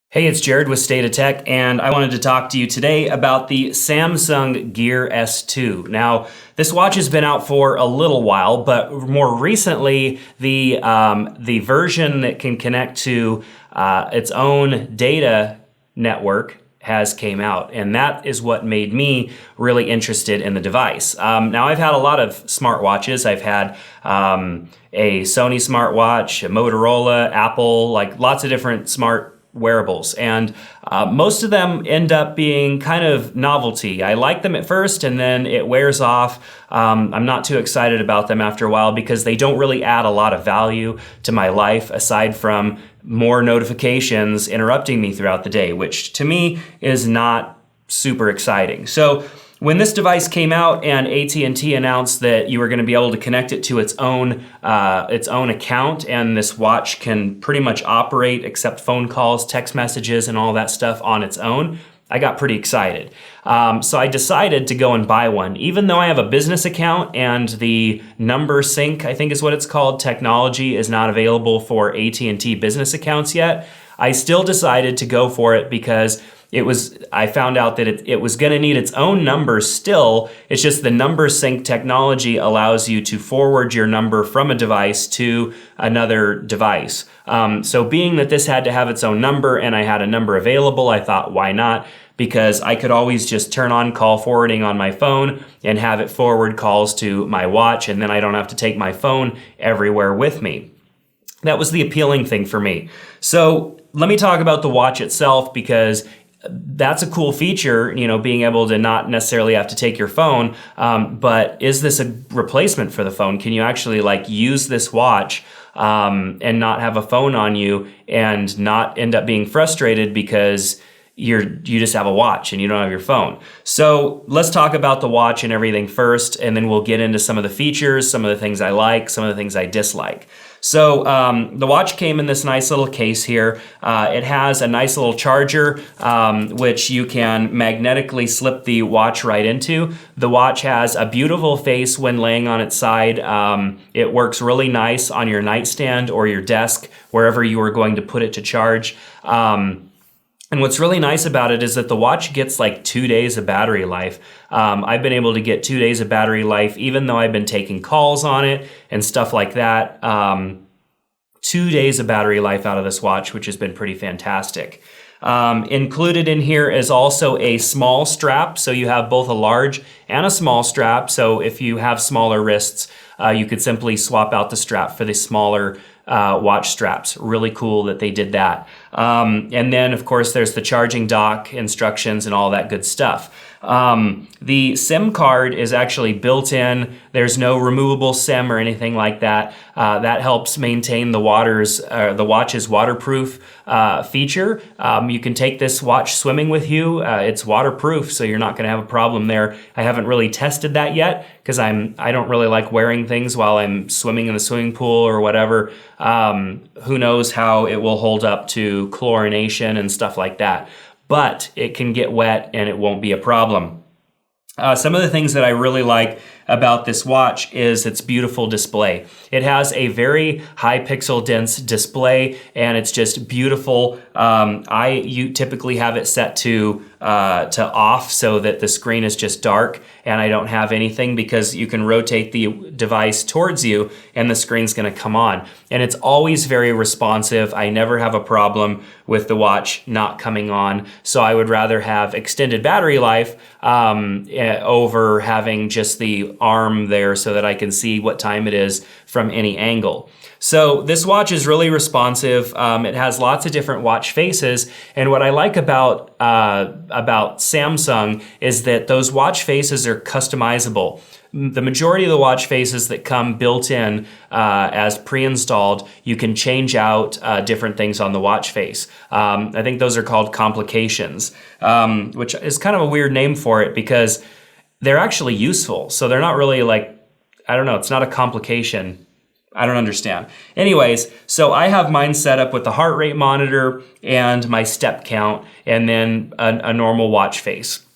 Hey, it's Jared with State of Tech, and I wanted to talk to you today about the Samsung Gear S2. Now, this watch has been out for a little while, but more recently, the version that can connect to its own data network has came out, and that is what made me really interested in the device. Now, I've had a lot of smartwatches. I've had a Sony smartwatch, a Motorola, Apple, like lots of different smart wearables, and most of them end up being kind of novelty. I like them at first and then it wears off. I'm not too excited about them after a while because they don't really add a lot of value to my life aside from more notifications interrupting me throughout the day, which to me is not super exciting. So when this device came out and AT&T announced that you were going to be able to connect it to its own account, and this watch can pretty much operate, accept phone calls, text messages, and all that stuff on its own, I got pretty excited. So I decided to go and buy one. Even though I have a business account and the number sync, I think is what it's called, technology is not available for AT&T business accounts yet, I still decided to go for it because I found out that it was going to need its own number still. It's just the number sync technology allows you to forward your number from a device to another device. So being that this had to have its own number and I had a number available, I thought, why not? Because I could always just turn on call forwarding on my phone and have it forward calls to my watch, and then I don't have to take my phone everywhere with me. That was the appealing thing for me. So let me talk about the watch itself, because that's a cool feature, being able to not necessarily have to take your phone. But is this a replacement for the phone? Can you actually use this watch and not have a phone on you and not end up being frustrated because you just have a watch and you don't have your phone? So let's talk about the watch and everything first, and then we'll get into some of the features, some of the things I like, some of the things I dislike. So the watch came in this nice little case here. It has a nice little charger, which you can magnetically slip the watch right into. The watch has a beautiful face when laying on its side. It works really nice on your nightstand or your desk, wherever you are going to put it to charge. And what's really nice about it is that the watch gets 2 days of battery life. I've been able to get 2 days of battery life, even though I've been taking calls on it and stuff like that. 2 days of battery life out of this watch, which has been pretty fantastic. Included in here is also a small strap. So you have both a large and a small strap. So if you have smaller wrists, you could simply swap out the strap for the smaller watch straps. Really cool that they did that. And then of course there's the charging dock instructions and all that good stuff. The SIM card is actually built in. There's no removable SIM or anything like that. That helps maintain the watch's waterproof feature. You can take this watch swimming with you. It's waterproof, so you're not going to have a problem there. I haven't really tested that yet because I don't really like wearing things while I'm swimming in the swimming pool or whatever. Who knows how it will hold up to chlorination and stuff like that. But it can get wet and it won't be a problem. Some of the things that I really like about this watch is its beautiful display. It has a very high pixel dense display and it's just beautiful. You typically have it set to off so that the screen is just dark and I don't have anything, because you can rotate the device towards you and the screen's going to come on. And it's always very responsive. I never have a problem with the watch not coming on. So I would rather have extended battery life over having just the arm there so that I can see what time it is from any angle. So this watch is really responsive. It has lots of different watch faces, and what I like about Samsung is that those watch faces are customizable. The majority of the watch faces that come built in as pre-installed, you can change out different things on the watch face. I think those are called complications, which is kind of a weird name for it because they're actually useful. So they're not really it's not a complication. I don't understand. Anyways, so I have mine set up with the heart rate monitor and my step count and then a normal watch face.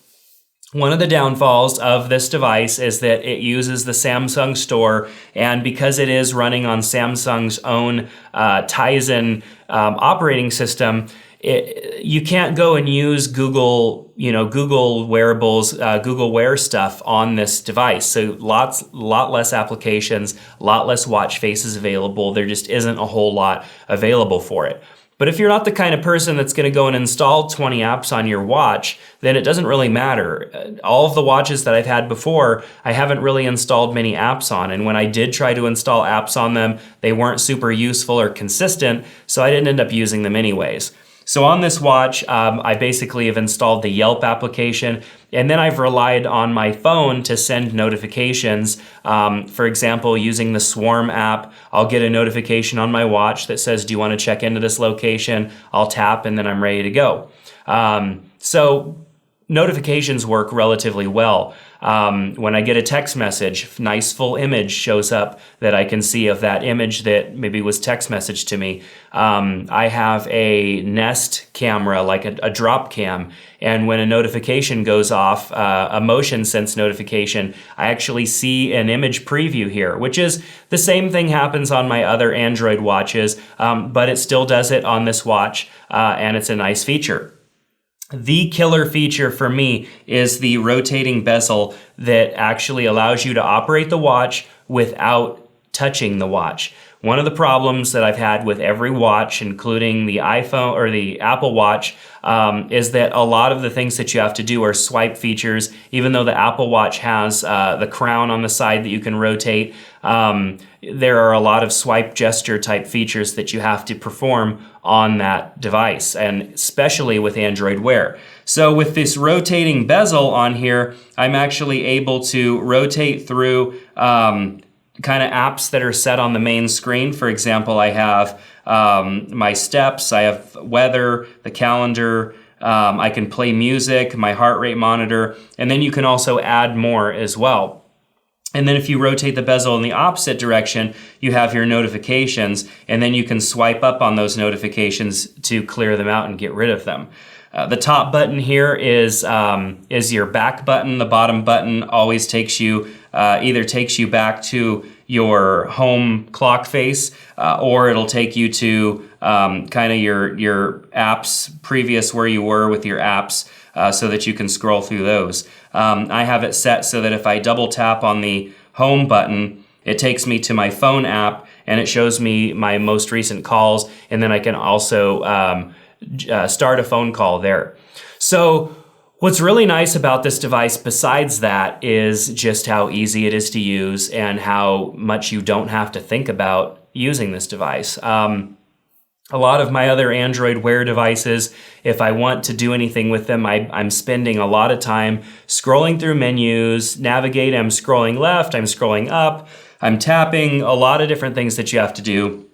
One of the downfalls of this device is that it uses the Samsung store, and because it is running on Samsung's own Tizen operating system, you can't go and use Google, Google wearables, Google Wear stuff on this device. So lot less applications, a lot less watch faces available. There just isn't a whole lot available for it. But if you're not the kind of person that's going to go and install 20 apps on your watch, then it doesn't really matter. All of the watches that I've had before, I haven't really installed many apps on. And when I did try to install apps on them, they weren't super useful or consistent, so I didn't end up using them anyways. So on this watch, I basically have installed the Yelp application, and then I've relied on my phone to send notifications. For example, using the Swarm app, I'll get a notification on my watch that says, do you want to check into this location? I'll tap, and then I'm ready to go. So notifications work relatively well. When I get a text message, nice full image shows up that I can see of that image that maybe was text messaged to me. I have a Nest camera, like a drop cam, and when a notification goes off, a motion sense notification, I actually see an image preview here, which is the same thing happens on my other Android watches, but it still does it on this watch, and it's a nice feature. The killer feature for me is the rotating bezel that actually allows you to operate the watch without touching the watch. One of the problems that I've had with every watch, including the iPhone or the Apple Watch, is that a lot of the things that you have to do are swipe features. Even though the Apple Watch has the crown on the side that you can rotate, there are a lot of swipe gesture type features that you have to perform on that device, and especially with Android Wear. So with this rotating bezel on here, I'm actually able to rotate through kind of apps that are set on the main screen. For example, I have my steps, I have weather, the calendar, I can play music, my heart rate monitor, and then you can also add more as well. And then if you rotate the bezel in the opposite direction, you have your notifications, and then you can swipe up on those notifications to clear them out and get rid of them. The top button here is your back button. The bottom button always takes you, either takes you back to your home clock face, or it'll take you to kind of your apps previous where you were with your apps, so that you can scroll through those. I have it set so that if I double tap on the home button, it takes me to my phone app and it shows me my most recent calls, and then I can also start a phone call there. So what's really nice about this device besides that is just how easy it is to use and how much you don't have to think about using this device. A lot of my other Android Wear devices, if I want to do anything with them, I'm spending a lot of time scrolling through menus, navigate, I'm scrolling left, I'm scrolling up, I'm tapping, a lot of different things that you have to do.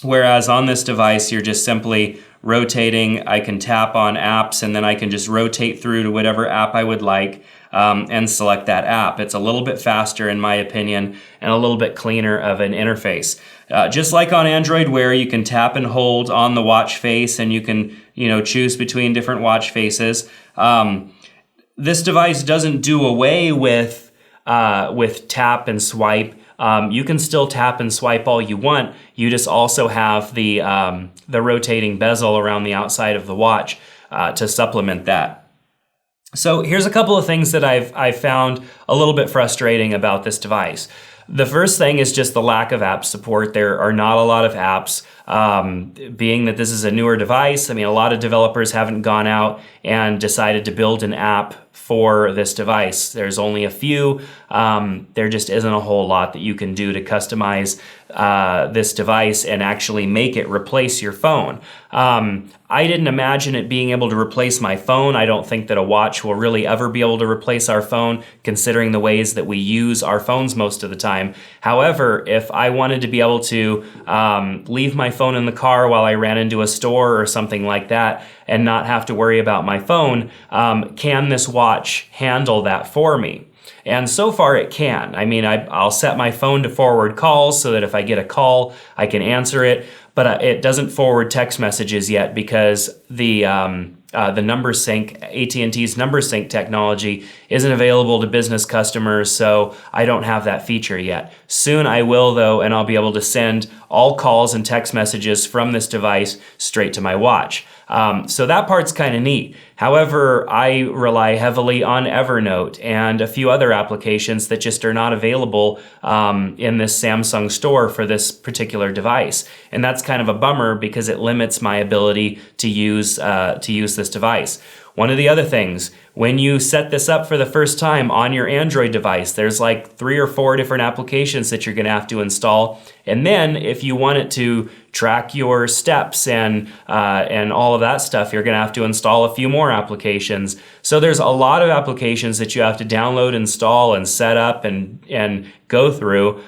Whereas on this device, you're just simply rotating. I can tap on apps and then I can just rotate through to whatever app I would like and select that app. It's a little bit faster in my opinion and a little bit cleaner of an interface. Just like on Android Wear, you can tap and hold on the watch face and you can choose between different watch faces. This device doesn't do away with tap and swipe. You can still tap and swipe all you want. You just also have the rotating bezel around the outside of the watch to supplement that. So here's a couple of things that I've found a little bit frustrating about this device. The first thing is just the lack of app support. There are not a lot of apps. Being that this is a newer device, I mean, a lot of developers haven't gone out and decided to build an app for this device. There's only a few. There just isn't a whole lot that you can do to customize this device and actually make it replace your phone. I didn't imagine it being able to replace my phone. I don't think that a watch will really ever be able to replace our phone, considering the ways that we use our phones most of the time. However, if I wanted to be able to leave my phone in the car while I ran into a store or something like that and not have to worry about my phone, can this watch handle that for me? And so far it can. I mean, I'll set my phone to forward calls so that if I get a call, I can answer it, but it doesn't forward text messages yet because the the number sync, AT&T's number sync technology isn't available to business customers, so I don't have that feature yet. Soon I will though, and I'll be able to send all calls and text messages from this device straight to my watch. So that part's kind of neat. However, I rely heavily on Evernote and a few other applications that just are not available in this Samsung store for this particular device. And that's kind of a bummer because it limits my ability to use this device. One of the other things, when you set this up for the first time on your Android device, there's like 3 or 4 different applications that you're gonna have to install. And then if you want it to track your steps and all of that stuff, you're gonna have to install a few more applications. So there's a lot of applications that you have to download, install, and set up and go through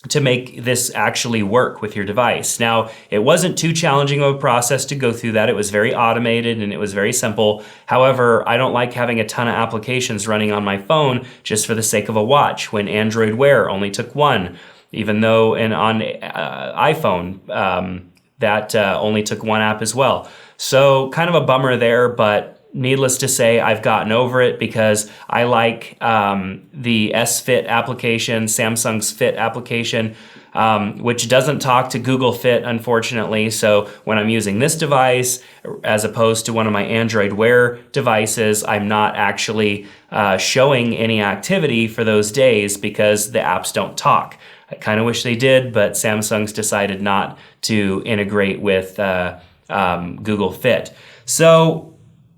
to make this actually work with your device. Now, it wasn't too challenging of a process to go through that. It was very automated and it was very simple. However, I don't like having a ton of applications running on my phone just for the sake of a watch when Android Wear only took 1, even though on iPhone that only took 1 app as well. So kind of a bummer there, but needless to say, I've gotten over it because I like the S Fit application, Samsung's Fit application, which doesn't talk to Google Fit, unfortunately. So when I'm using this device, as opposed to one of my Android Wear devices, I'm not actually showing any activity for those days because the apps don't talk. I kind of wish they did, but Samsung's decided not to integrate with Google Fit. So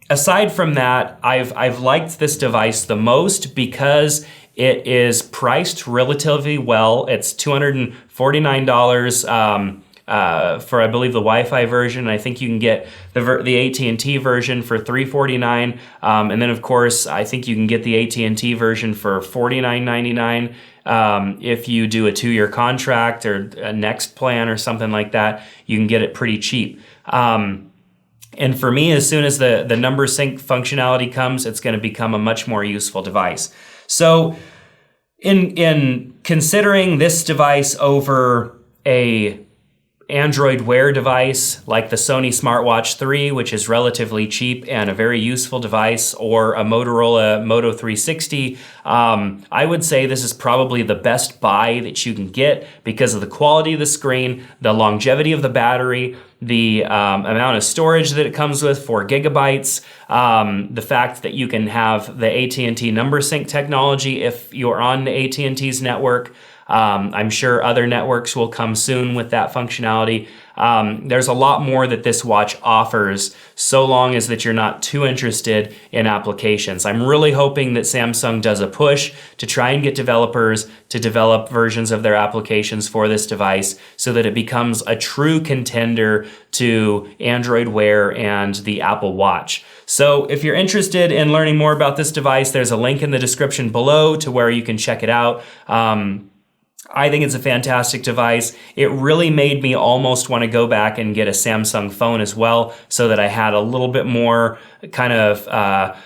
aside from that, I've liked this device the most because it is priced relatively well. It's $249 for, I believe, the Wi-Fi version. I think you can get the AT&T version for $349, and then of course I think you can get the AT&T version for $49.99 if you do a 2-year contract or a Next plan or something like that. You can get it pretty cheap. And for me, as soon as the number sync functionality comes, it's going to become a much more useful device. So in considering this device over a Android Wear device like the Sony Smartwatch 3, which is relatively cheap and a very useful device, or a Motorola Moto 360, I would say this is probably the best buy that you can get because of the quality of the screen, the longevity of the battery, the amount of storage that it comes with, 4 gigabytes, the fact that you can have the AT&T number sync technology if you're on the AT&T's network. I'm sure other networks will come soon with that functionality. There's a lot more that this watch offers, so long as that you're not too interested in applications. I'm really hoping that Samsung does a push to try and get developers to develop versions of their applications for this device so that it becomes a true contender to Android Wear and the Apple Watch. So if you're interested in learning more about this device, there's a link in the description below to where you can check it out. I think it's a fantastic device. It really made me almost want to go back and get a Samsung phone as well, so that I had a little bit more kind of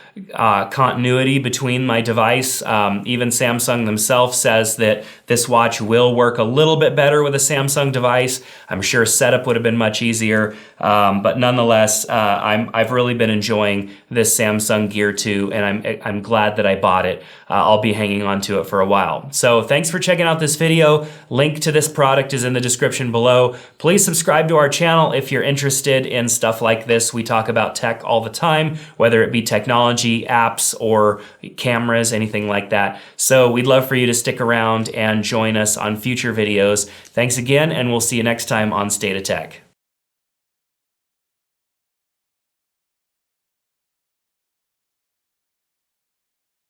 continuity between my device. Even Samsung themselves says that this watch will work a little bit better with a Samsung device. I'm sure setup would have been much easier, but nonetheless, I've really been enjoying this Samsung Gear 2, and I'm glad that I bought it. I'll be hanging on to it for a while. So thanks for checking out this video. Link to this product is in the description below. Please subscribe to our channel if you're interested in stuff like this. We talk about tech all the time, whether it be technology, apps, or cameras, anything like that. So we'd love for you to stick around and join us on future videos. Thanks again, and we'll see you next time on State of Tech.